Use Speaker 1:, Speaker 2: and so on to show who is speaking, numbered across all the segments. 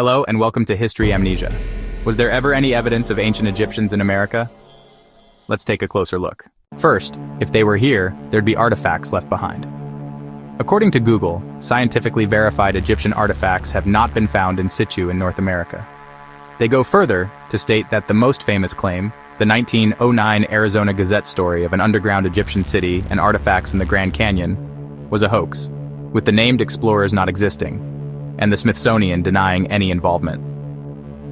Speaker 1: Hello and welcome to History Amnesia. Was there ever any evidence of ancient Egyptians in America? Let's take a closer look. First, if they were here, there'd be artifacts left behind. According to Google, scientifically verified Egyptian artifacts have not been found in situ in North America. They go further to state that the most famous claim, the 1909 Arizona Gazette story of an underground Egyptian city and artifacts in the Grand Canyon, was a hoax, with the named explorers not existing, and the Smithsonian denying any involvement.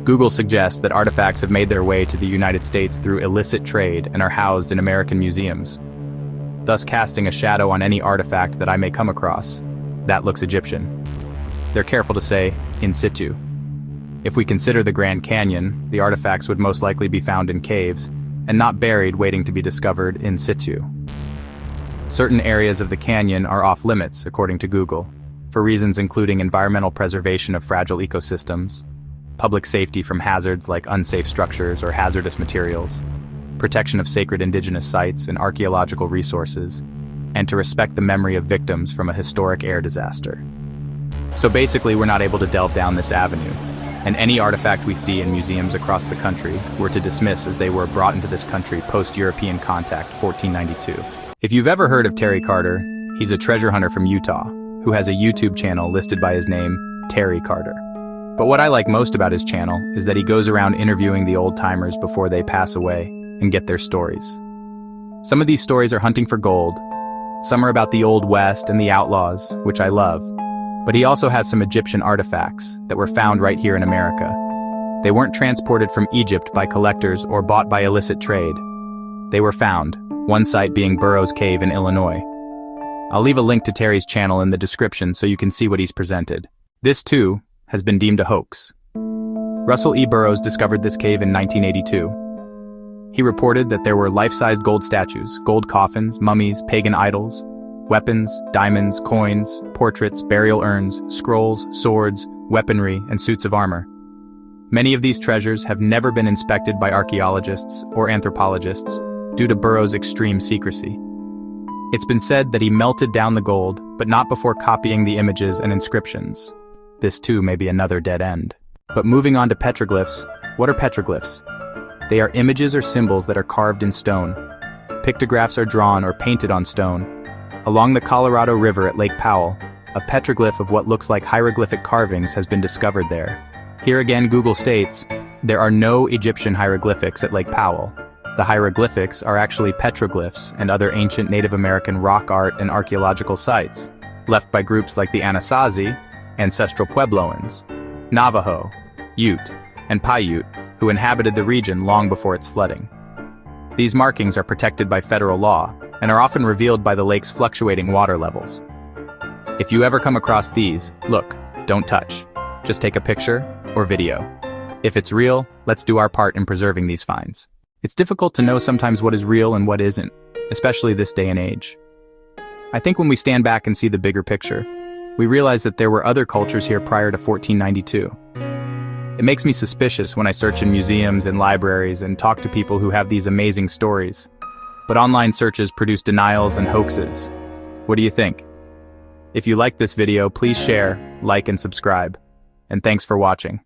Speaker 1: Google suggests that artifacts have made their way to the United States through illicit trade and are housed in American museums, thus casting a shadow on any artifact that I may come across that looks Egyptian. They're careful to say, in situ. If we consider the Grand Canyon, the artifacts would most likely be found in caves and not buried waiting to be discovered in situ. Certain areas of the canyon are off limits, according to Google, for reasons including environmental preservation of fragile ecosystems, public safety from hazards like unsafe structures or hazardous materials, protection of sacred indigenous sites and archaeological resources, and to respect the memory of victims from a historic air disaster. So basically, we're not able to delve down this avenue, and any artifact we see in museums across the country we're to dismiss as they were brought into this country post-European contact 1492. If you've ever heard of Terry Carter, he's a treasure hunter from Utah, who has a YouTube channel listed by his name, Terry Carter. But what I like most about his channel is that he goes around interviewing the old-timers before they pass away and get their stories. Some of these stories are hunting for gold, some are about the Old West and the outlaws, which I love, but he also has some Egyptian artifacts that were found right here in America. They weren't transported from Egypt by collectors or bought by illicit trade. They were found, one site being Burroughs Cave in Illinois. I'll leave a link to Terry's channel in the description so you can see what he's presented. This, too, has been deemed a hoax. Russell E. Burroughs discovered this cave in 1982. He reported that there were life-sized gold statues, gold coffins, mummies, pagan idols, weapons, diamonds, coins, portraits, burial urns, scrolls, swords, weaponry, and suits of armor. Many of these treasures have never been inspected by archaeologists or anthropologists due to Burroughs' extreme secrecy. It's been said that he melted down the gold, but not before copying the images and inscriptions. This too may be another dead end. But moving on to petroglyphs, what are petroglyphs? They are images or symbols that are carved in stone. Pictographs are drawn or painted on stone. Along the Colorado River at Lake Powell, a petroglyph of what looks like hieroglyphic carvings has been discovered there. Here again, Google states, there are no Egyptian hieroglyphics at Lake Powell. The hieroglyphics are actually petroglyphs and other ancient Native American rock art and archaeological sites, left by groups like the Anasazi, ancestral Puebloans, Navajo, Ute, and Paiute, who inhabited the region long before its flooding. These markings are protected by federal law and are often revealed by the lake's fluctuating water levels. If you ever come across these, look, don't touch. Just take a picture or video. If it's real, let's do our part in preserving these finds. It's difficult to know sometimes what is real and what isn't, especially this day and age. I think when we stand back and see the bigger picture, we realize that there were other cultures here prior to 1492. It makes me suspicious when I search in museums and libraries and talk to people who have these amazing stories. But online searches produce denials and hoaxes. What do you think? If you like this video, please share, like, and subscribe. And thanks for watching.